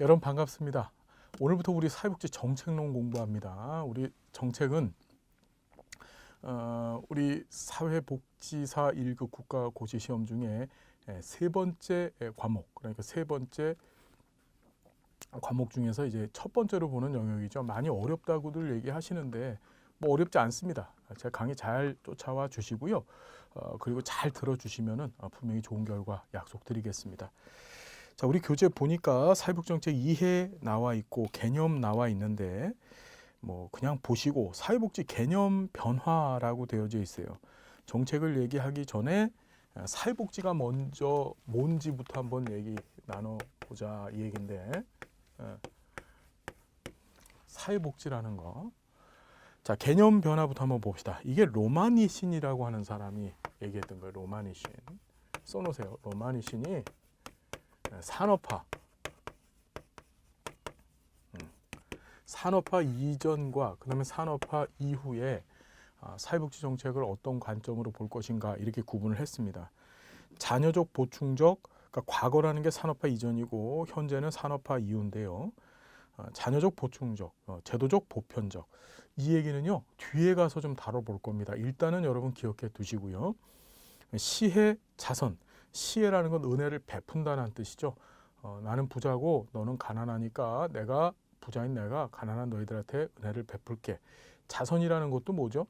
여러분 반갑습니다. 오늘부터 우리 사회복지 정책론 공부합니다. 우리 정책은 우리 사회복지사 1급 국가고시시험 중에 세 번째 과목, 그러니까 세 번째 과목 중에서 이제 첫 번째로 보는 영역이죠. 많이 어렵다고들 얘기하시는데 뭐 어렵지 않습니다. 제 강의 잘 쫓아와 주시고요. 그리고 잘 들어주시면은 분명히 좋은 결과 약속드리겠습니다. 자, 우리 교재 보니까 사회복지정책 이해 나와 있고 개념 나와 있는데 뭐 그냥 보시고 사회복지 개념 변화라고 되어져 있어요. 정책을 얘기하기 전에 사회복지가 먼저 뭔지부터 한번 얘기 나눠보자 이 얘기인데 사회복지라는 거. 자, 개념 변화부터 한번 봅시다. 이게 로마니신이라고 하는 사람이 얘기했던 거예요. 로마니신. 써놓으세요. 로마니신이 산업화 이전과 그다음에 산업화 이후에 사회복지 정책을 어떤 관점으로 볼 것인가 이렇게 구분을 했습니다. 자녀적 보충적, 그러니까 과거라는 게 산업화 이전이고 현재는 산업화 이후인데요. 자녀적 보충적, 제도적 보편적 이 얘기는요 뒤에 가서 좀 다뤄볼 겁니다. 일단은 여러분 기억해 두시고요. 시혜 자선, 시혜라는 건 은혜를 베푼다는 뜻이죠. 나는 부자고 너는 가난하니까 내가 부자인 내가 가난한 너희들한테 은혜를 베풀게. 자선이라는 것도 뭐죠?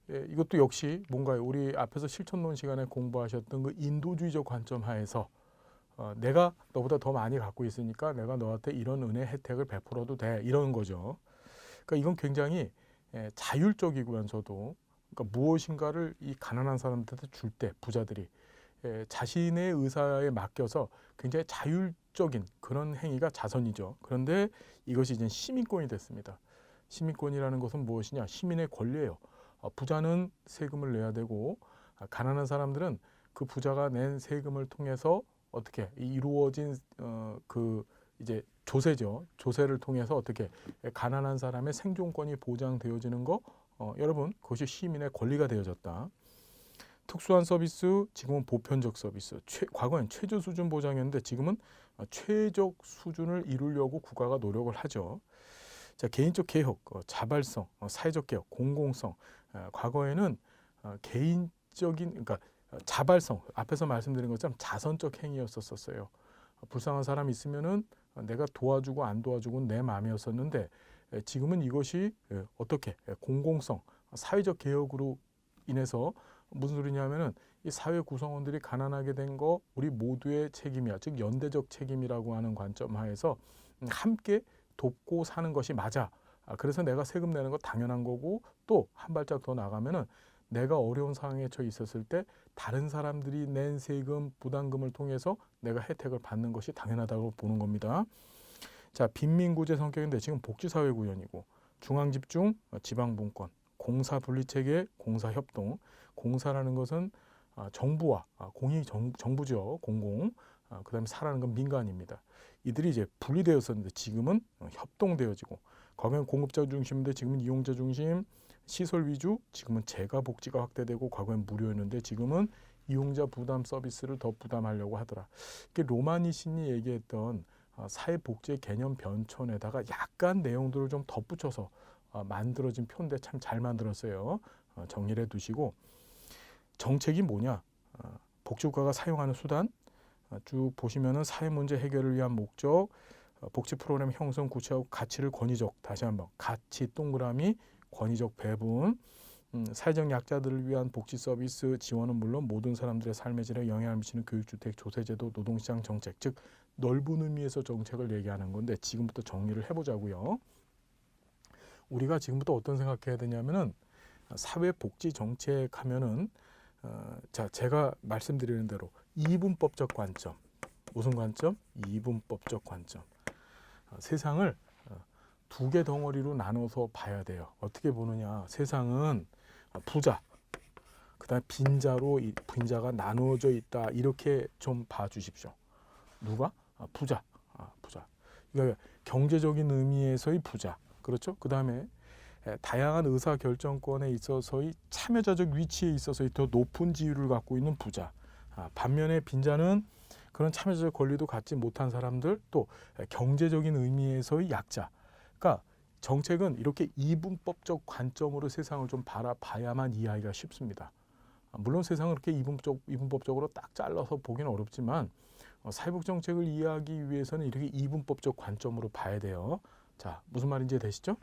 이것도 역시 뭔가요? 우리 앞에서 실천론 시간에 공부하셨던 그 인도주의적 관점 하에서 내가 너보다 더 많이 갖고 있으니까 내가 너한테 이런 은혜 혜택을 베풀어도 돼 이런 거죠. 그러니까 이건 굉장히 자율적이면서도 그러니까 무엇인가를 이 가난한 사람들한테 줄 때 부자들이 자신의 의사에 맡겨서 굉장히 자율적인 그런 행위가 자선이죠. 그런데 이것이 이제 시민권이 됐습니다. 시민권이라는 것은 무엇이냐? 시민의 권리예요. 부자는 세금을 내야 되고 가난한 사람들은 그 부자가 낸 세금을 통해서 어떻게 이루어진 그 이제 조세죠. 조세를 통해서 어떻게 가난한 사람의 생존권이 보장되어지는 거 여러분 그것이 시민의 권리가 되어졌다. 특수한 서비스, 지금은 보편적 서비스. 과거엔 최저 수준 보장이었는데 지금은 최적 수준을 이루려고 국가가 노력을 하죠. 자, 개인적 개혁, 자발성, 사회적 개혁, 공공성. 과거에는 개인적인, 그러니까 자발성, 앞에서 말씀드린 것처럼 자선적 행위였었어요. 불쌍한 사람이 있으면은 내가 도와주고 안 도와주고는 내 마음이었었는데 지금은 이것이 어떻게 공공성, 사회적 개혁으로 인해서 무슨 소리냐면은 이 사회 구성원들이 가난하게 된 거 우리 모두의 책임이야. 즉 연대적 책임이라고 하는 관점 하에서 함께 돕고 사는 것이 맞아. 그래서 내가 세금 내는 거 당연한 거고 또 한 발짝 더 나가면은 내가 어려운 상황에 처해 있었을 때 다른 사람들이 낸 세금 부담금을 통해서 내가 혜택을 받는 것이 당연하다고 보는 겁니다. 자, 빈민구제 성격인데 지금 복지사회구현이고 중앙집중, 지방분권, 공사분리체계, 공사협동. 공사라는 것은 정부와 공이 정부죠. 공공. 그다음에 사라는 건 민간입니다. 이들이 이제 분리되었었는데 지금은 협동되어지고 과거엔 공급자 중심인데 지금은 이용자 중심, 시설 위주. 지금은 재가 복지가 확대되고 과거엔 무료였는데 지금은 이용자 부담 서비스를 더 부담하려고 하더라. 이게 로마니신이 얘기했던 사회복지의 개념 변천에다가 약간 내용들을 좀 덧붙여서 만들어진 표인데 참 잘 만들었어요. 정리를 해두시고 정책이 뭐냐? 복지국가가 사용하는 수단 쭉 보시면은 사회 문제 해결을 위한 목적, 복지 프로그램 형성 구체하고 가치를 권위적 다시 한번 가치 동그라미 권위적 배분, 사회적 약자들을 위한 복지 서비스 지원은 물론 모든 사람들의 삶의 질에 영향을 미치는 교육주택, 조세제도, 노동시장 정책 즉 넓은 의미에서 정책을 얘기하는 건데 지금부터 정리를 해보자고요. 우리가 지금부터 어떤 생각해야 되냐면은 사회복지 정책 하면은 자 제가 말씀드리는 대로 이분법적 관점 무슨 관점? 이분법적 관점. 세상을 두 개 덩어리로 나눠서 봐야 돼요. 어떻게 보느냐? 세상은 부자, 그다음 빈자로 빈자가 나누어져 있다 이렇게 좀 봐주십시오. 누가? 부자, 부자. 그러니까 경제적인 의미에서의 부자, 그렇죠? 그다음에 다양한 의사 결정권에 있어서의 참여자적 위치에 있어서의 더 높은 지위를 갖고 있는 부자. 반면에 빈자는 그런 참여적 권리도 갖지 못한 사람들, 또 경제적인 의미에서의 약자. 그러니까 정책은 이렇게 이분법적 관점으로 세상을 좀 바라봐야만 이해하기가 쉽습니다. 물론 세상을 그렇게 이분법적으로 딱 잘라서 보기는 어렵지만 사회복 정책을 이해하기 위해서는 이렇게 이분법적 관점으로 봐야 돼요. 자, 무슨 말인지 되시죠?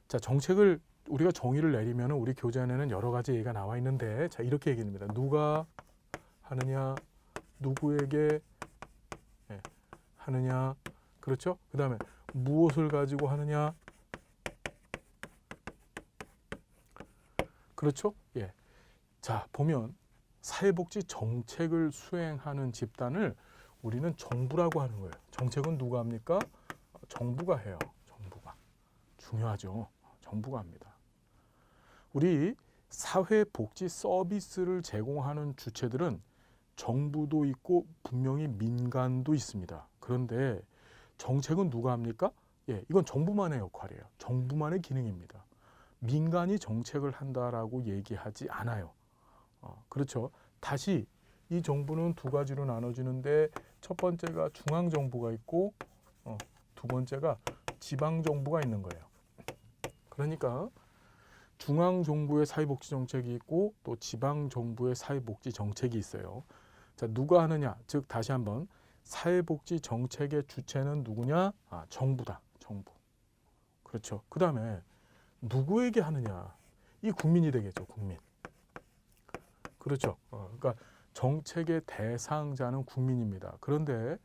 자, 정책을 우리가 정의를 내리면 우리 교재안에는 여러 가지 얘기가 나와 있는데, 자, 이렇게 얘기합니다. 누가 하느냐, 누구에게 하느냐, 그렇죠? 그 다음에 무엇을 가지고 하느냐, 그렇죠? 예. 자, 보면 사회복지 정책을 수행하는 집단을 우리는 정부라고 하는 거예요. 정책은 누가 합니까? 정부가 해요. 정부가. 중요하죠. 정부가 합니다. 우리 사회복지 서비스를 제공하는 주체들은 정부도 있고 분명히 민간도 있습니다. 그런데 정책은 누가 합니까? 예, 이건 정부만의 역할이에요. 정부만의 기능입니다. 민간이 정책을 한다라고 얘기하지 않아요. 그렇죠. 다시 이 정부는 두 가지로 나눠지는데, 첫 번째가 중앙정부가 있고 두 번째가 지방정부가 있는 거예요. 그러니까 중앙정부의 사회복지 정책이 있고 또 지방정부의 사회복지 정책이 있어요. 자, 누가 하느냐? 즉 다시 한번 사회복지 정책의 주체는 누구냐? 정부다. 정부. 그렇죠. 그 다음에 누구에게 하느냐? 이 국민이 되겠죠. 국민. 그렇죠. 그러니까 정책의 대상자는 국민입니다. 그런데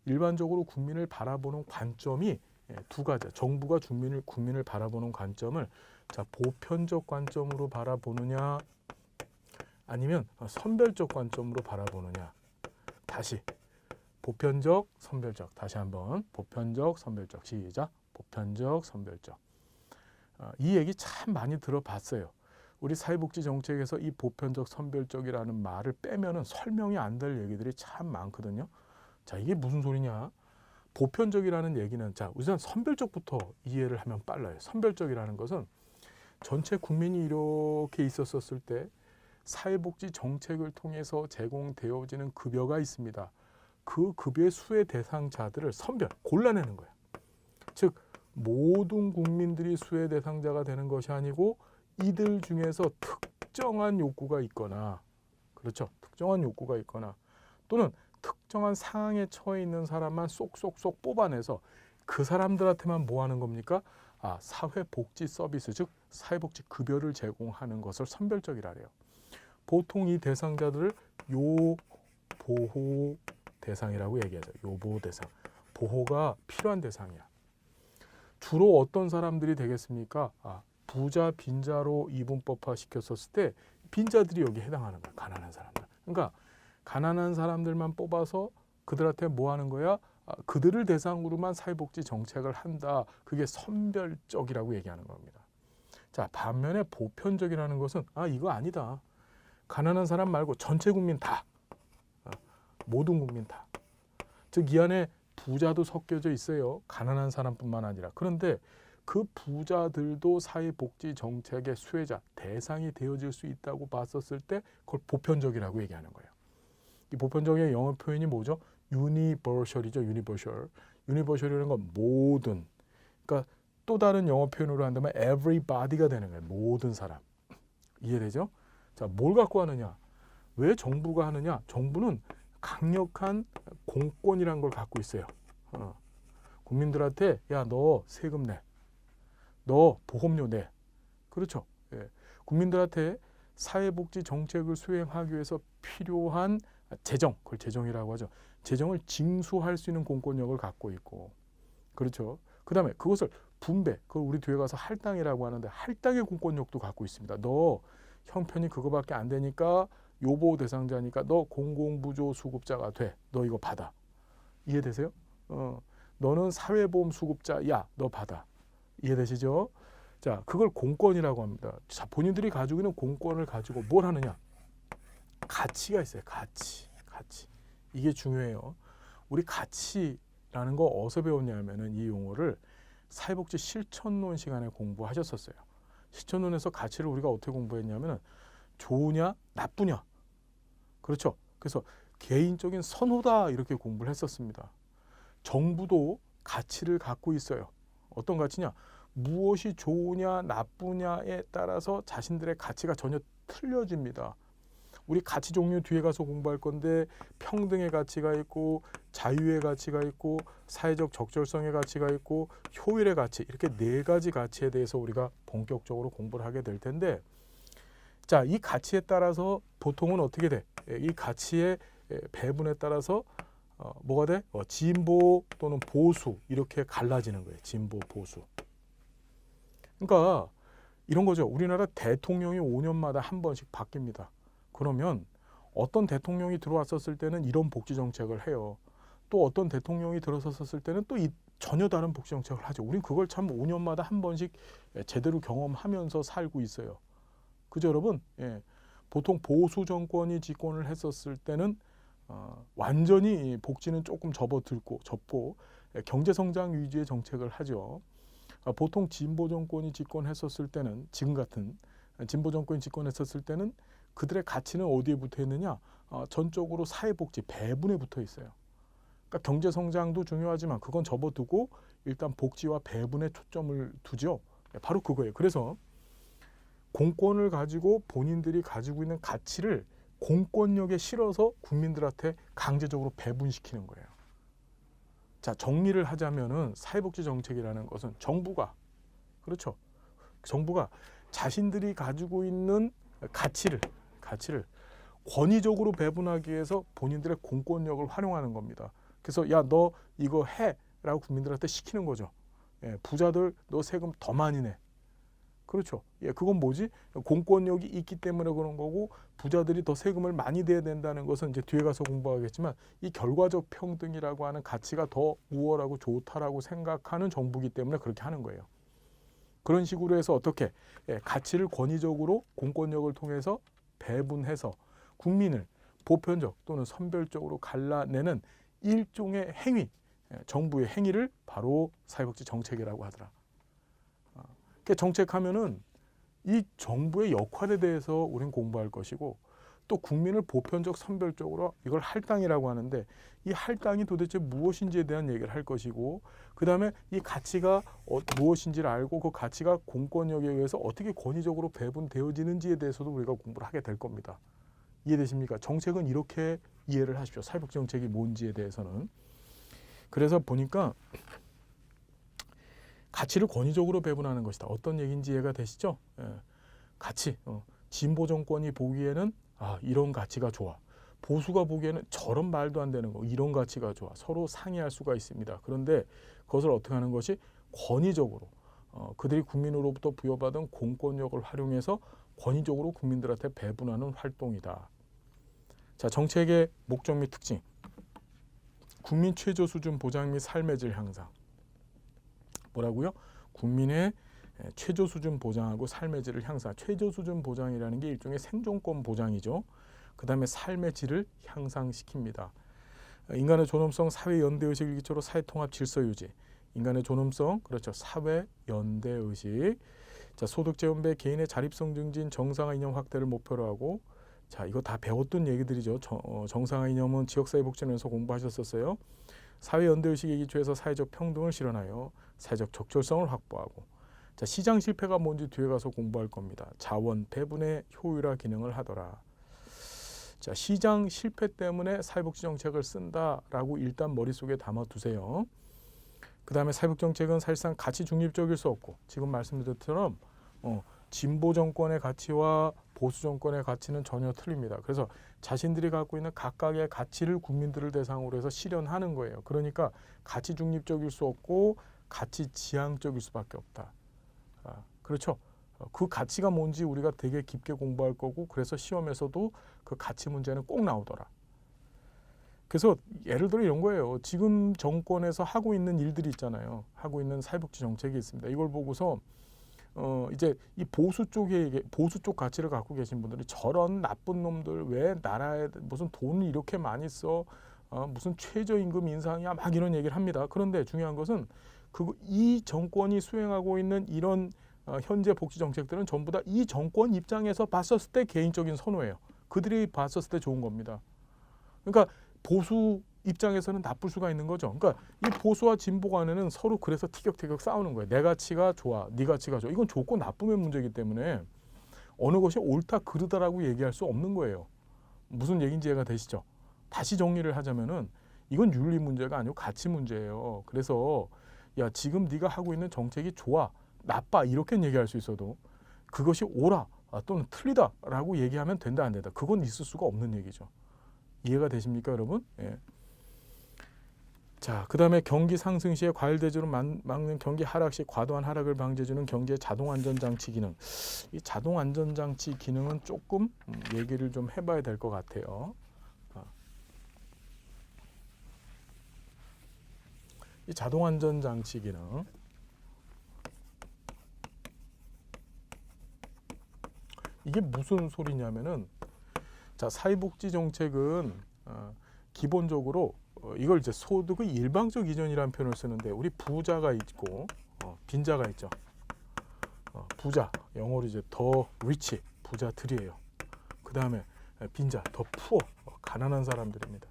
일반적으로 국민을 바라보는 관점이 두 가지. 정부가 국민을 바라보는 관점을 자, 보편적 관점으로 바라보느냐, 아니면 선별적 관점으로 바라보느냐. 다시 보편적, 선별적. 다시 한번 보편적, 선별적. 시작. 보편적, 선별적. 이 얘기 참 많이 들어봤어요. 우리 사회복지 정책에서 이 보편적, 선별적이라는 말을 빼면은 설명이 안 될 얘기들이 참 많거든요. 자, 이게 무슨 소리냐? 보편적이라는 얘기는, 자, 우선 선별적부터 이해를 하면 빨라요. 선별적이라는 것은 전체 국민이 이렇게 있었을 때 사회복지 정책을 통해서 제공되어지는 급여가 있습니다. 그 급여의 수혜 대상자들을 골라내는 거예요. 즉 모든 국민들이 수혜 대상자가 되는 것이 아니고 이들 중에서 특정한 욕구가 있거나, 그렇죠, 특정한 욕구가 있거나 또는 특정한 상황에 처해 있는 사람만 쏙쏙쏙 뽑아내서 그 사람들한테만 뭐 하는 겁니까? 사회복지 서비스, 즉 사회복지 급여를 제공하는 것을 선별적이라 해요. 보통 이 대상자들을 요보호 대상이라고 얘기하죠. 요보호 대상. 보호가 필요한 대상이야. 주로 어떤 사람들이 되겠습니까? 부자, 빈자로 이분법화 시켰었을 때 빈자들이 여기 해당하는 거야. 가난한 사람들. 그러니까 가난한 사람들만 뽑아서 그들한테 뭐 하는 거야? 그들을 대상으로만 사회복지 정책을 한다. 그게 선별적이라고 얘기하는 겁니다. 자, 반면에 보편적이라는 것은 이거 아니다. 가난한 사람 말고 전체 국민 다. 모든 국민 다. 즉 이 안에 부자도 섞여져 있어요. 가난한 사람뿐만 아니라. 그런데 그 부자들도 사회복지 정책의 수혜자, 대상이 되어질 수 있다고 봤었을 때 그걸 보편적이라고 얘기하는 거예요. 이 보편적인 영어 표현이 뭐죠? universal이죠. universal이라는 건 모든. 그러니까 또 다른 영어 표현으로 한다면 everybody가 되는 거예요. 모든 사람. 이해되죠? 자, 뭘 갖고 하느냐? 왜 정부가 하느냐? 정부는 강력한 공권이라는 걸 갖고 있어요. 국민들한테 너 세금 내. 너 보험료 내. 그렇죠? 예. 국민들한테 사회복지 정책을 수행하기 위해서 필요한 재정, 그걸 재정이라고 하죠. 재정을 징수할 수 있는 공권력을 갖고 있고, 그렇죠. 그 다음에 그것을 분배, 그걸 우리 뒤에 가서 할당이라고 하는데 할당의 공권력도 갖고 있습니다. 너 형편이 그거밖에 안 되니까 요보호 대상자니까 너 공공부조 수급자가 돼. 너 이거 받아. 이해되세요? 너는 사회보험 수급자야. 너 받아. 이해되시죠? 자, 그걸 공권이라고 합니다. 자, 본인들이 가지고 있는 공권을 가지고 뭘 하느냐? 가치가 있어요. 가치. 이게 중요해요. 우리 가치라는 거 어디서 배웠냐면은 이 용어를 사회복지 실천론 시간에 공부하셨었어요. 실천론에서 가치를 우리가 어떻게 공부했냐면은 좋으냐, 나쁘냐. 그렇죠. 그래서 개인적인 선호다 이렇게 공부를 했었습니다. 정부도 가치를 갖고 있어요. 어떤 가치냐? 무엇이 좋으냐 나쁘냐에 따라서 자신들의 가치가 전혀 틀려집니다. 우리 가치 종류 뒤에 가서 공부할 건데 평등의 가치가 있고 자유의 가치가 있고 사회적 적절성의 가치가 있고 효율의 가치, 이렇게 네 가지 가치에 대해서 우리가 본격적으로 공부를 하게 될 텐데, 자, 이 가치에 따라서 보통은 어떻게 돼? 이 가치의 배분에 따라서 뭐가 돼? 진보 또는 보수 이렇게 갈라지는 거예요. 진보, 보수. 그러니까 이런 거죠. 우리나라 대통령이 5년마다 한 번씩 바뀝니다. 그러면 어떤 대통령이 들어왔었을 때는 이런 복지 정책을 해요. 또 어떤 대통령이 들어섰을 때는 또 전혀 다른 복지 정책을 하죠. 우린 그걸 참 5년마다 한 번씩 제대로 경험하면서 살고 있어요. 그죠, 여러분? 예. 보통 보수 정권이 집권을 했었을 때는 완전히 복지는 조금 접고 경제 성장 위주의 정책을 하죠. 보통 진보 정권이 집권했었을 때는, 지금 같은 진보 정권이 집권했었을 때는 그들의 가치는 어디에 붙어 있느냐? 전적으로 사회복지 배분에 붙어 있어요. 그러니까 경제 성장도 중요하지만 그건 접어두고 일단 복지와 배분에 초점을 두죠. 바로 그거예요. 그래서 공권을 가지고 본인들이 가지고 있는 가치를 공권력에 실어서 국민들한테 강제적으로 배분시키는 거예요. 자, 정리를 하자면은 사회복지 정책이라는 것은 정부가, 그렇죠, 정부가 자신들이 가지고 있는 가치를 권위적으로 배분하기 위해서 본인들의 공권력을 활용하는 겁니다. 그래서 야, 너 이거 해 라고 국민들한테 시키는 거죠. 예, 부자들 너 세금 더 많이 내. 그렇죠. 예, 그건 뭐지? 공권력이 있기 때문에 그런 거고, 부자들이 더 세금을 많이 내야 된다는 것은 이제 뒤에 가서 공부하겠지만, 이 결과적 평등이라고 하는 가치가 더 우월하고 좋다라고 생각하는 정부이기 때문에 그렇게 하는 거예요. 그런 식으로 해서 어떻게 가치를 권위적으로 공권력을 통해서 배분해서 국민을 보편적 또는 선별적으로 갈라내는 일종의 행위, 정부의 행위를 바로 사회복지 정책이라고 하더라. 정책하면은 이 정부의 역할에 대해서 우리는 공부할 것이고, 또 국민을 보편적 선별적으로 이걸 할당이라고 하는데, 이 할당이 도대체 무엇인지에 대한 얘기를 할 것이고, 그 다음에 이 가치가 무엇인지를 알고 그 가치가 공권력에 의해서 어떻게 권위적으로 배분되어지는지에 대해서도 우리가 공부를 하게 될 겁니다. 이해되십니까? 정책은 이렇게 이해를 하십시오. 사회복지 정책이 뭔지에 대해서는. 그래서 보니까 가치를 권위적으로 배분하는 것이다. 어떤 얘기인지 이해가 되시죠? 예. 가치. 진보 정권이 보기에는 이런 가치가 좋아. 보수가 보기에는 저런 말도 안 되는 거, 이런 가치가 좋아. 서로 상의할 수가 있습니다. 그런데 그것을 어떻게 하는 것이 권위적으로 그들이 국민으로부터 부여받은 공권력을 활용해서 권위적으로 국민들한테 배분하는 활동이다. 자, 정책의 목적 및 특징. 국민 최저 수준 보장 및 삶의 질 향상. 뭐라고요? 국민의 최저 수준 보장하고 삶의 질을 향상. 최저 수준 보장이라는 게 일종의 생존권 보장이죠. 그 다음에 삶의 질을 향상시킵니다. 인간의 존엄성, 사회 연대의식을 기초로 사회통합 질서 유지. 인간의 존엄성, 그렇죠. 사회 연대의식. 자, 소득 재원배, 개인의 자립성 증진, 정상화 이념 확대를 목표로 하고. 자, 이거 다 배웠던 얘기들이죠. 정상화 이념은 지역사회복지원에서 공부하셨었어요. 사회 연대의식에 기초해서 사회적 평등을 실현하여 사회적 적절성을 확보하고. 자, 시장 실패가 뭔지 뒤에 가서 공부할 겁니다. 자원 배분의 효율화 기능을 하더라. 자, 시장 실패 때문에 사회복지 정책을 쓴다라고 일단 머릿속에 담아두세요. 그 다음에 사회복지 정책은 사실상 가치 중립적일 수 없고, 지금 말씀드린 것처럼 진보 정권의 가치와 보수 정권의 가치는 전혀 틀립니다. 그래서 자신들이 갖고 있는 각각의 가치를 국민들을 대상으로 해서 실현하는 거예요. 그러니까 가치 중립적일 수 없고 가치 지향적일 수밖에 없다. 그렇죠. 그 가치가 뭔지 우리가 되게 깊게 공부할 거고, 그래서 시험에서도 그 가치 문제는 꼭 나오더라. 그래서 예를 들어 이런 거예요. 지금 정권에서 하고 있는 일들이 있잖아요. 하고 있는 사회복지 정책이 있습니다. 이걸 보고서 이제 이 보수 쪽 가치를 갖고 계신 분들이 저런 나쁜 놈들 왜 나라에 무슨 돈을 이렇게 많이 써, 무슨 최저임금 인상이야, 막 이런 얘기를 합니다. 그런데 중요한 것은 이 정권이 수행하고 있는 이런 현재 복지 정책들은 전부 다 이 정권 입장에서 봤었을 때 개인적인 선호예요. 그들이 봤었을 때 좋은 겁니다. 그러니까 보수 입장에서는 나쁠 수가 있는 거죠. 그러니까 이 보수와 진보 간에는 서로 그래서 티격태격 싸우는 거예요. 내 가치가 좋아, 네 가치가 좋아. 이건 좋고 나쁨의 문제이기 때문에 어느 것이 옳다 그르다라고 얘기할 수 없는 거예요. 무슨 얘기인지 이해가 되시죠? 다시 정리를 하자면은 이건 윤리 문제가 아니고 가치 문제예요. 그래서 야, 지금 네가 하고 있는 정책이 좋아, 나빠 이렇게 얘기할 수 있어도 그것이 옳아 또는 틀리다라고 얘기하면 된다 안 된다. 그건 있을 수가 없는 얘기죠. 이해가 되십니까, 여러분? 예. 자, 그다음에 경기 상승 시에 과열대지로 막는 경기 하락 시 과도한 하락을 방지해주는 경제 자동 안전장치 기능. 이 자동 안전장치 기능은 조금 얘기를 좀 해봐야 될 것 같아요. 이 자동 안전장치 기능. 이게 무슨 소리냐면은, 자, 사회복지 정책은 기본적으로 이걸 이제 소득의 일방적 이전이라는 표현을 쓰는데, 우리 부자가 있고 빈자가 있죠. 부자, 영어로 이제 더 리치, 부자들이에요. 그 다음에 빈자, 더 푸어, 가난한 사람들입니다.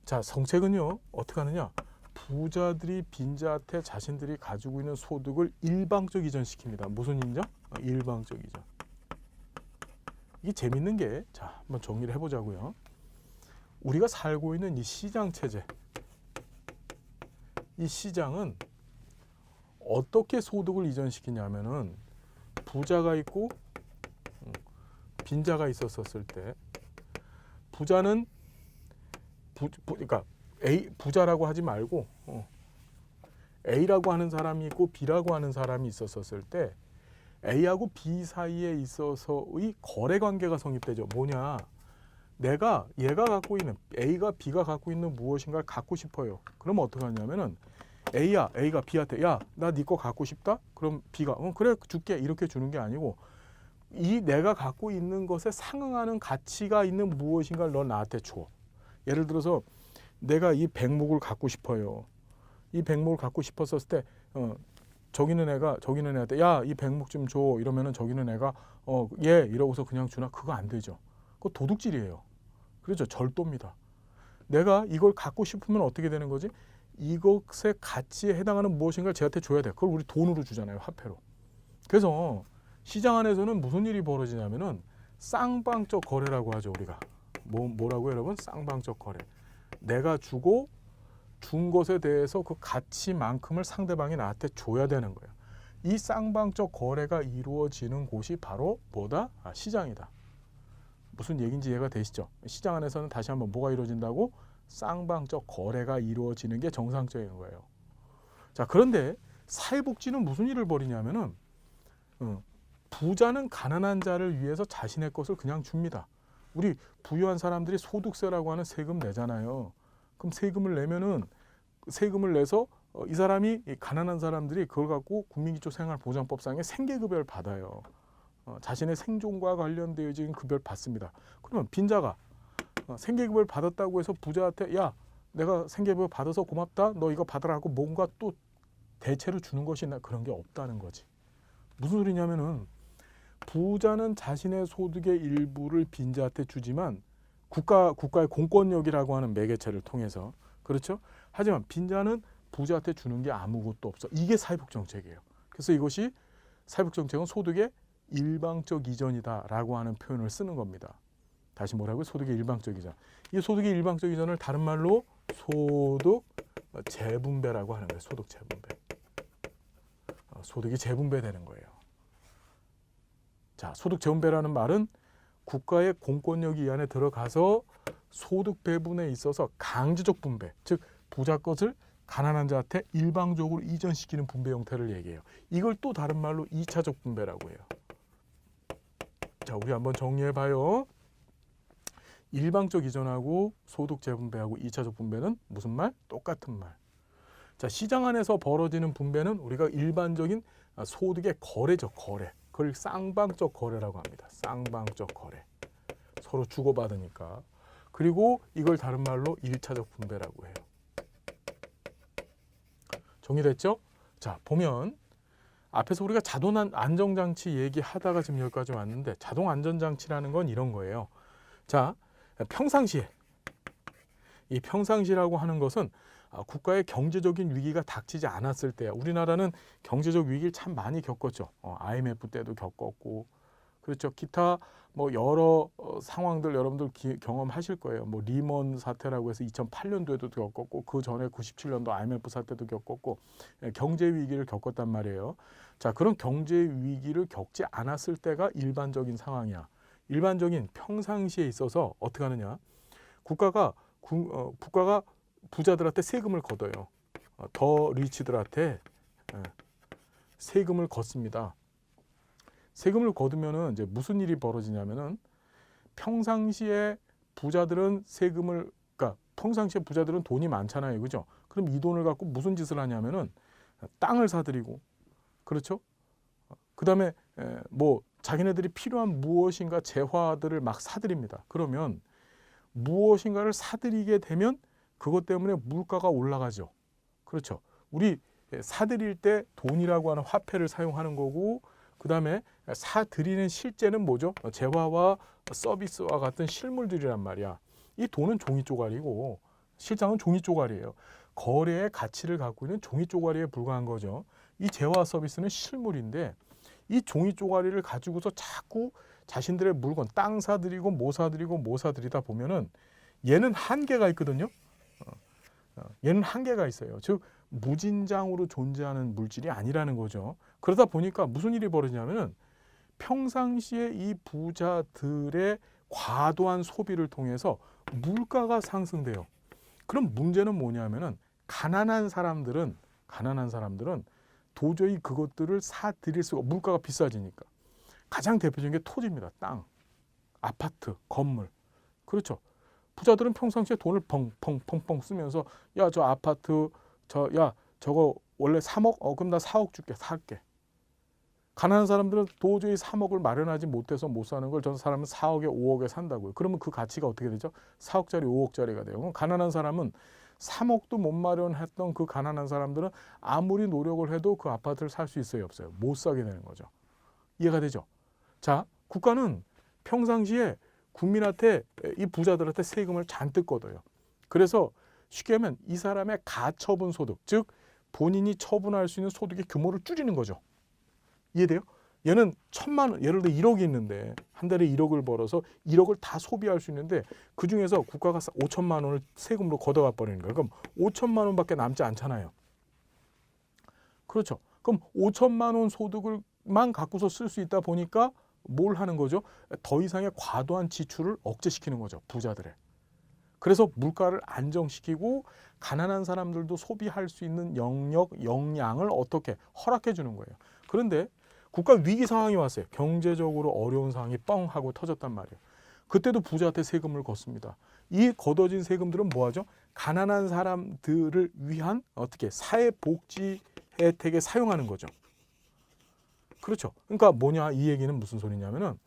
자, 정책은요 어떻게 하느냐? 부자들이 빈자한테 자신들이 가지고 있는 소득을 일방적 이전시킵니다. 무슨 인정? 일방적 이전. 이게 재밌는 게, 자, 한번 정리를 해보자고요. 우리가 살고 있는 이 시장 체제, 이 시장은 어떻게 소득을 이전시키냐면은 부자가 있고 빈자가 있었을 때, 부자는 그러니까 부자라고 하지 말고 A라고 하는 사람이 있고 B라고 하는 사람이 있었을 때 A하고 B 사이에 있어서의 거래 관계가 성립되죠. 뭐냐? 내가 얘가 갖고 있는, A가 B가 갖고 있는 무엇인가를 갖고 싶어요. 그럼 어떻게 하냐면은 A가 B한테 야, 나 네 거 갖고 싶다? 그럼 B가 그래 줄게 이렇게 주는 게 아니고, 이 내가 갖고 있는 것에 상응하는 가치가 있는 무엇인가를 너 나한테 줘. 예를 들어서 내가 이 백목을 갖고 싶어요. 이 백목을 갖고 싶었을 때 저기는 애한테 야, 이 백목 좀 줘 이러면은 저기는 애가 예 이러고서 그냥 주나? 그거 안 되죠. 그거 도둑질이에요. 그렇죠. 절도입니다. 내가 이걸 갖고 싶으면 어떻게 되는 거지? 이것의 가치에 해당하는 무엇인가를 쟤한테 줘야 돼. 그걸 우리 돈으로 주잖아요. 화폐로. 그래서 시장 안에서는 무슨 일이 벌어지냐면은 쌍방적 거래라고 하죠. 우리가 뭐라고 여러분? 쌍방적 거래. 내가 주고 준 것에 대해서 그 가치만큼을 상대방이 나한테 줘야 되는 거예요. 이 쌍방적 거래가 이루어지는 곳이 바로 뭐다? 시장이다. 무슨 얘기인지 이해가 되시죠? 시장 안에서는 다시 한번 뭐가 이루어진다고? 쌍방적 거래가 이루어지는 게 정상적인 거예요. 자, 그런데 사회복지는 무슨 일을 벌이냐면은 부자는 가난한 자를 위해서 자신의 것을 그냥 줍니다. 우리 부유한 사람들이 소득세라고 하는 세금 내잖아요. 그럼 세금을 내면은 세금을 내서 이 사람이, 가난한 사람들이 그걸 갖고 국민기초생활보장법상의 생계급여를 받아요. 자신의 생존과 관련되어진 급여를 받습니다. 그러면 빈자가 생계급여를 받았다고 해서 부자한테 야, 내가 생계급여 받아서 고맙다, 너 이거 받으라고 뭔가 또 대체로 주는 것이 그런 게 없다는 거지. 무슨 소리냐면은 부자는 자신의 소득의 일부를 빈자한테 주지만 국가의 공권력이라고 하는 매개체를 통해서, 그렇죠? 하지만 빈자는 부자한테 주는 게 아무것도 없어. 이게 사회복 정책이에요. 그래서 이것이 사회복 정책은 소득의 일방적 이전이다라고 하는 표현을 쓰는 겁니다. 다시 뭐라고요? 소득의 일방적 이전. 이 소득의 일방적 이전을 다른 말로 소득 재분배라고 하는 거예요. 소득 재분배. 소득이 재분배되는 거예요. 자, 소득 재분배라는 말은 국가의 공권력이 이 안에 들어가서 소득 배분에 있어서 강제적 분배, 즉 부자 것을 가난한 자한테 일방적으로 이전시키는 분배 형태를 얘기해요. 이걸 또 다른 말로 2차적 분배라고 해요. 자, 우리 한번 정리해 봐요. 일방적 이전하고 소득 재분배하고 2차적 분배는 무슨 말? 똑같은 말. 자, 시장 안에서 벌어지는 분배는 우리가 일반적인 소득의 거래죠. 거래. 그걸 쌍방적 거래라고 합니다. 쌍방적 거래. 서로 주고받으니까. 그리고 이걸 다른 말로 1차적 분배라고 해요. 정리됐죠? 자, 보면 앞에서 우리가 자동 안전장치 얘기하다가 지금 여기까지 왔는데, 자동 안전장치라는 건 이런 거예요. 자, 평상시에 이 평상시라고 하는 것은 국가의 경제적인 위기가 닥치지 않았을 때야. 우리나라는 경제적 위기를 참 많이 겪었죠. IMF 때도 겪었고, 그렇죠. 기타 뭐 여러 상황들 여러분들 경험하실 거예요. 뭐 리먼 사태라고 해서 2008년도에도 겪었고, 그 전에 97년도 IMF 사태도 겪었고, 경제 위기를 겪었단 말이에요. 자, 그런 경제 위기를 겪지 않았을 때가 일반적인 상황이야. 일반적인 평상시에 있어서 어떻게 하느냐? 국가가 부자들한테 세금을 걷어요. 더 리치들한테 세금을 걷습니다. 세금을 거두면은 이제 무슨 일이 벌어지냐면은 평상시에 부자들은 그러니까 평상시에 부자들은 돈이 많잖아요, 그죠? 그럼 이 돈을 갖고 무슨 짓을 하냐면은 땅을 사들이고, 그렇죠? 그다음에 뭐 자기네들이 필요한 무엇인가 재화들을 막 사들입니다. 그러면 무엇인가를 사들이게 되면 그것 때문에 물가가 올라가죠. 그렇죠. 우리 사들일 때 돈이라고 하는 화폐를 사용하는 거고, 그 다음에 사들이는 실제는 뭐죠? 재화와 서비스와 같은 실물들이란 말이야. 이 돈은 종이 쪼가리고 실장은 종이 쪼가리예요. 거래의 가치를 갖고 있는 종이 쪼가리에 불과한 거죠. 이 재화 서비스는 실물인데 이 종이 쪼가리를 가지고서 자꾸 자신들의 물건, 땅 사들이고 뭐 사들이고 뭐 사들이다 보면은 얘는 한계가 있거든요. 얘는 한계가 있어요. 즉 무진장으로 존재하는 물질이 아니라는 거죠. 그러다 보니까 무슨 일이 벌어지냐면은 평상시에 이 부자들의 과도한 소비를 통해서 물가가 상승돼요. 그럼 문제는 뭐냐면은 가난한 사람들은 도저히 그것들을 사들일 수가, 물가가 비싸지니까. 가장 대표적인 게 토지입니다. 땅, 아파트, 건물. 그렇죠. 부자들은 평상시에 돈을 펑펑펑펑 쓰면서 야, 저 아파트 저거 원래 3억? 그럼 나 4억 줄게. 살게. 가난한 사람들은 도저히 3억을 마련하지 못해서 못 사는 걸 저 사람은 4억에 5억에 산다고요. 그러면 그 가치가 어떻게 되죠? 4억짜리 5억짜리가 돼요. 그럼 가난한 사람은 3억도 못 마련했던 그 가난한 사람들은 아무리 노력을 해도 그 아파트를 살 수 있어요, 없어요? 못 사게 되는 거죠. 이해가 되죠? 자, 국가는 평상시에 국민한테, 이 부자들한테 세금을 잔뜩 걷어요. 그래서 쉽게 하면 이 사람의 가처분 소득, 즉 본인이 처분할 수 있는 소득의 규모를 줄이는 거죠. 이해돼요? 얘는 1,000만 원, 예를 들어 1억이 있는데 한 달에 1억을 벌어서 1억을 다 소비할 수 있는데 그중에서 국가가 5천만 원을 세금으로 걷어가 버리는 거예요. 그럼 5천만 원밖에 남지 않잖아요. 그렇죠. 그럼 5천만 원 소득을만 갖고서 쓸 수 있다 보니까 뭘 하는 거죠? 더 이상의 과도한 지출을 억제시키는 거죠, 부자들의. 그래서 물가를 안정시키고 가난한 사람들도 소비할 수 있는 영역, 역량을 어떻게 허락해 주는 거예요. 그런데 국가 위기 상황이 왔어요. 경제적으로 어려운 상황이 뻥 하고 터졌단 말이에요. 그때도 부자한테 세금을 걷습니다. 이 걷어진 세금들은 뭐 하죠? 가난한 사람들을 위한 어떻게 사회복지 혜택에 사용하는 거죠. 그렇죠. 그러니까 뭐냐, 이 얘기는 무슨 소리냐면은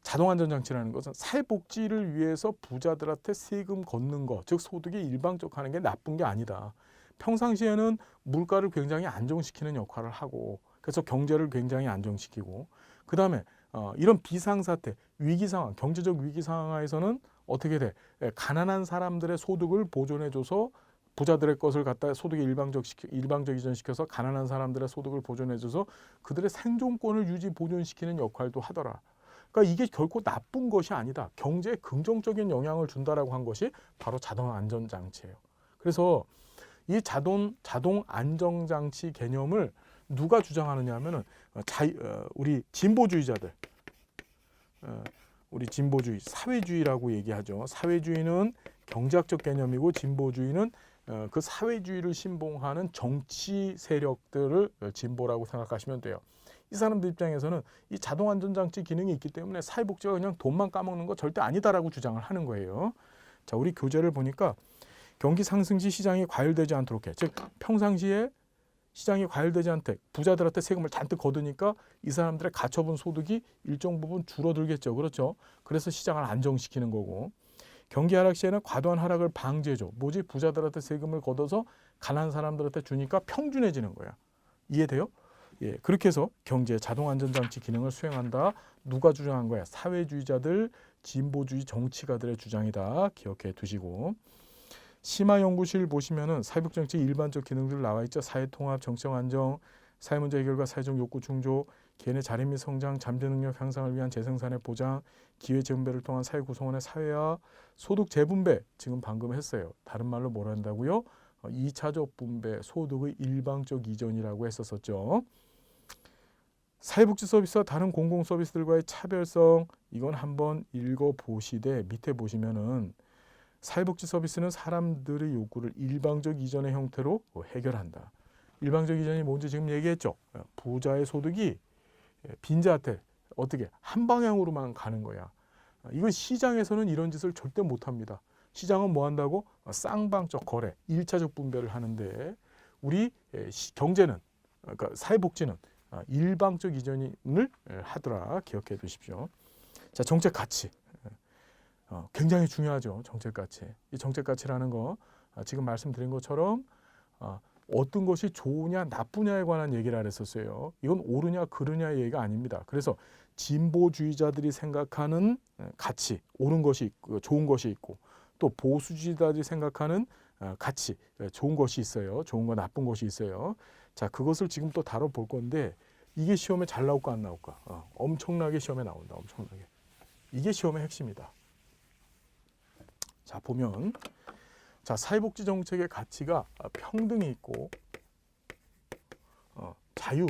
자동안전장치라는 것은 사회복지를 위해서 부자들한테 세금 걷는 거, 즉 소득이 일방적하는 게 나쁜 게 아니다. 평상시에는 물가를 굉장히 안정시키는 역할을 하고, 그래서 경제를 굉장히 안정시키고, 그 다음에 이런 비상사태, 위기상황, 경제적 위기상황에서는 어떻게 돼? 가난한 사람들의 소득을 보존해줘서 부자들의 것을 갖다 소득에 일방적 이전시켜서 가난한 사람들의 소득을 보존해줘서 그들의 생존권을 유지 보존시키는 역할도 하더라. 그러니까 이게 결코 나쁜 것이 아니다. 경제에 긍정적인 영향을 준다라고 한 것이 바로 자동 안전장치예요. 그래서 이 자동 안전장치 개념을 누가 주장하느냐 하면은 우리 진보주의자들, 우리 진보주의, 사회주의라고 얘기하죠. 사회주의는 경제학적 개념이고 진보주의는 그 사회주의를 신봉하는 정치 세력들을 진보라고 생각하시면 돼요. 이 사람들 입장에서는 이 자동안전장치 기능이 있기 때문에 사회복지가 그냥 돈만 까먹는 거 절대 아니다라고 주장을 하는 거예요. 자, 우리 교재를 보니까 경기 상승 시 시장이 과열되지 않도록 해. 즉 평상시에 시장이 과열되지 않게 부자들한테 세금을 잔뜩 걷으니까 이 사람들의 가처분 소득이 일정 부분 줄어들겠죠. 그렇죠. 그래서 시장을 안정시키는 거고, 경기 하락 시에는 과도한 하락을 방지해줘. 뭐지? 부자들한테 세금을 걷어서 가난한 사람들한테 주니까 평준해지는 거야. 이해돼요? 예, 그렇게 해서 경제 자동안전장치 기능을 수행한다. 누가 주장한 거야? 사회주의자들, 진보주의 정치가들의 주장이다. 기억해 두시고, 심화연구실 보시면은 사회복지정책 일반적 기능들 나와 있죠. 사회통합, 정책 안정, 사회문제 해결과 사회적 욕구 충족, 개인의 자립 및 성장, 잠재 능력 향상을 위한 재생산의 보장, 기회 재분배를 통한 사회 구성원의 사회화, 소득 재분배 지금 방금 했어요. 다른 말로 뭐라 한다고요? 2차적 분배, 소득의 일방적 이전이라고 했었었죠. 사회복지 서비스와 다른 공공 서비스들과의 차별성, 이건 한번 읽어보시되 밑에 보시면은 사회복지 서비스는 사람들의 욕구를 일방적 이전의 형태로 해결한다. 일방적 이전이 뭔지 지금 얘기했죠. 부자의 소득이 빈자한테 어떻게 한 방향으로만 가는 거야. 이건 시장에서는 이런 짓을 절대 못합니다. 시장은 뭐 한다고? 쌍방적 거래, 1차적 분배를 하는데 우리 경제는, 그러니까 사회복지는 일방적 이전을 하더라. 기억해 두십시오. 자, 정책 가치. 굉장히 중요하죠. 정책 가치. 이 정책 가치라는 거 지금 말씀드린 것처럼 어떤 것이 좋으냐 나쁘냐에 관한 얘기를 안 했었어요. 이건 옳으냐 그르냐의 얘기가 아닙니다. 그래서 진보주의자들이 생각하는 가치, 옳은 것이 있고 좋은 것이 있고 또 보수주의자들이 생각하는 가치, 좋은 것이 있어요. 좋은 거 나쁜 것이 있어요. 자, 그것을 지금 또 다뤄볼 건데 이게 시험에 잘 나올까 안 나올까? 엄청나게 시험에 나온다. 엄청나게. 이게 시험의 핵심이다. 자, 보면 자, 사회복지 정책의 가치가 평등이 있고 자유,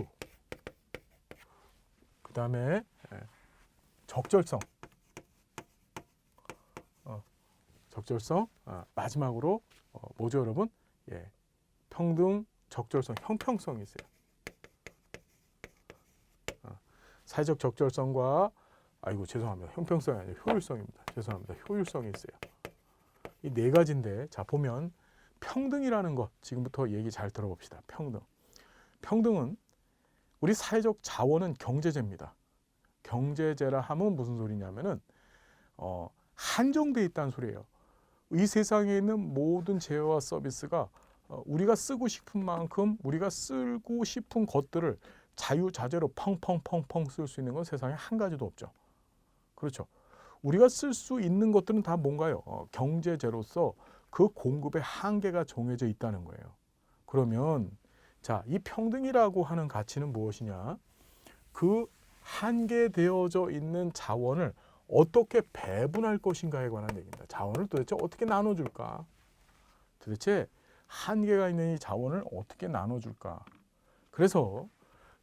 그 다음에 적절성, 적절성, 마지막으로 뭐죠, 여러분? 예, 평등, 적절성, 형평성이 있어요. 사회적 적절성과 죄송합니다. 형평성이 아니고 효율성입니다. 죄송합니다. 효율성이 있어요. 이 네 가지인데 자, 보면 평등이라는 것 지금부터 얘기 잘 들어봅시다. 평등은 우리 사회적 자원은 경제재입니다. 경제재라 하면 무슨 소리냐면은 한정돼 있다는 소리예요. 이 세상에 있는 모든 재화와 서비스가 우리가 쓰고 싶은 만큼 우리가 쓰고 싶은 것들을 자유자재로 펑펑펑펑 쓸 수 있는 건 세상에 한 가지도 없죠. 그렇죠. 우리가 쓸 수 있는 것들은 다 뭔가요? 경제재로서 그 공급의 한계가 정해져 있다는 거예요. 그러면 자, 이 평등이라고 하는 가치는 무엇이냐? 그 한계되어져 있는 자원을 어떻게 배분할 것인가에 관한 얘기입니다. 자원을 도대체 어떻게 나눠줄까? 도대체 한계가 있는 이 자원을 어떻게 나눠줄까? 그래서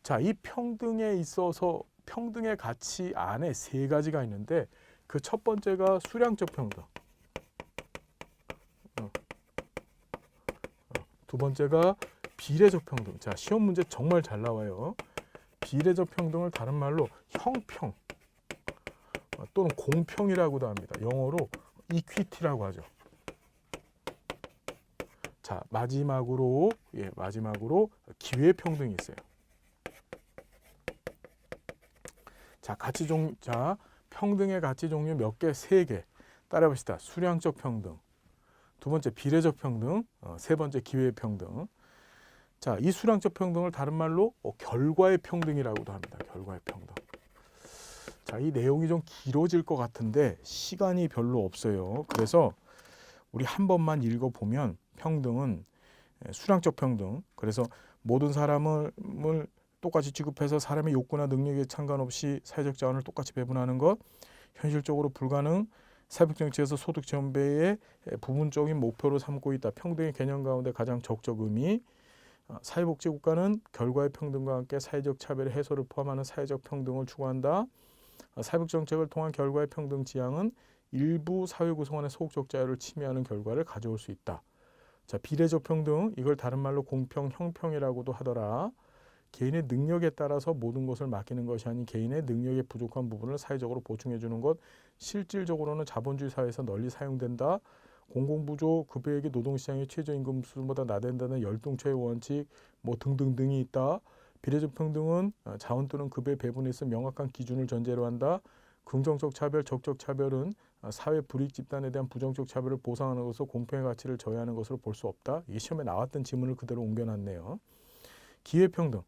자, 이 평등에 있어서 평등의 가치 안에 세 가지가 있는데 그 첫 번째가 수량적 평등, 두 번째가 비례적 평등. 자, 시험 문제 정말 잘 나와요. 비례적 평등을 다른 말로 형평 또는 공평이라고도 합니다. 영어로 equity라고 하죠. 자, 마지막으로 기회 평등이 있어요. 자, 평등의 가치 종류 몇 개? 세 개. 따라 봅시다. 수량적 평등, 두 번째 비례적 평등, 세 번째 기회의 평등. 자, 이 수량적 평등을 다른 말로 결과의 평등이라고도 합니다. 결과의 평등. 자, 이 내용이 좀 길어질 것 같은데 시간이 별로 없어요. 그래서 우리 한 번만 읽어보면 평등은 수량적 평등. 그래서 모든 사람을 똑같이 취급해서 사람의 욕구나 능력에 상관없이 사회적 자원을 똑같이 배분하는 것, 현실적으로 불가능, 사회복지정책에서 소득 전배의 부분적인 목표로 삼고 있다. 평등의 개념 가운데 가장 적적 의미. 사회복지국가는 결과의 평등과 함께 사회적 차별의 해소를 포함하는 사회적 평등을 추구한다. 사회복지정책을 통한 결과의 평등 지향은 일부 사회 구성원의 소극적 자유를 침해하는 결과를 가져올 수 있다. 자, 비례적 평등, 이걸 다른 말로 공평, 형평이라고도 하더라. 개인의 능력에 따라서 모든 것을 맡기는 것이 아닌 개인의 능력의 부족한 부분을 사회적으로 보충해 주는 것, 실질적으로는 자본주의 사회에서 널리 사용된다. 공공부조, 급여액이 노동시장의 최저임금 수준보다 나댄다는 열등처의 원칙 등등등이 있다. 비례적 평등은 자원 또는 급여 배분에 있어 명확한 기준을 전제로 한다. 긍정적 차별, 적적 차별은 사회 불이익 집단에 대한 부정적 차별을 보상하는 것으로 공평의 가치를 저해하는 것으로 볼 수 없다. 이게 시험에 나왔던 지문을 그대로 옮겨놨네요. 기회평등,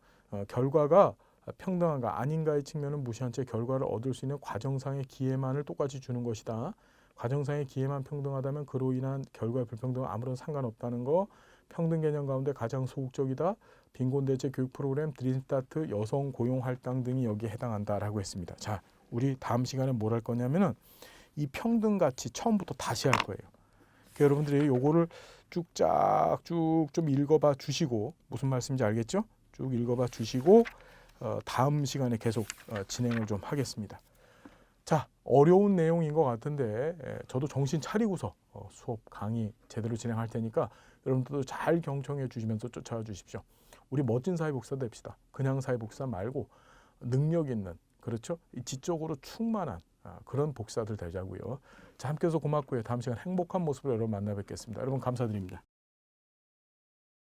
결과가 평등한가 아닌가의 측면은 무시한 채 결과를 얻을 수 있는 과정상의 기회만을 똑같이 주는 것이다. 과정상의 기회만 평등하다면 그로 인한 결과의 불평등은 아무런 상관없다는 거. 평등 개념 가운데 가장 소극적이다. 빈곤대체 교육 프로그램, 드림스타트, 여성 고용 할당 등이 여기에 해당한다라고 했습니다. 자, 우리 다음 시간에 뭘 할 거냐면은 이 평등 가치 처음부터 다시 할 거예요. 그러니까 여러분들이 요거를 쭉쭉 좀 읽어봐 주시고, 무슨 말씀인지 알겠죠? 쭉 읽어봐 주시고 다음 시간에 계속 진행을 좀 하겠습니다. 자, 어려운 내용인 것 같은데 저도 정신 차리고서 수업 강의 제대로 진행할 테니까 여러분들도 잘 경청해 주시면서 쫓아와 주십시오. 우리 멋진 사회복사 됩시다. 그냥 사회복사 말고 능력 있는, 그렇죠? 지적으로 충만한 그런 복사들 되자고요. 자, 함께해서 고맙고요. 다음 시간 행복한 모습으로 여러분 만나 뵙겠습니다. 여러분 감사드립니다.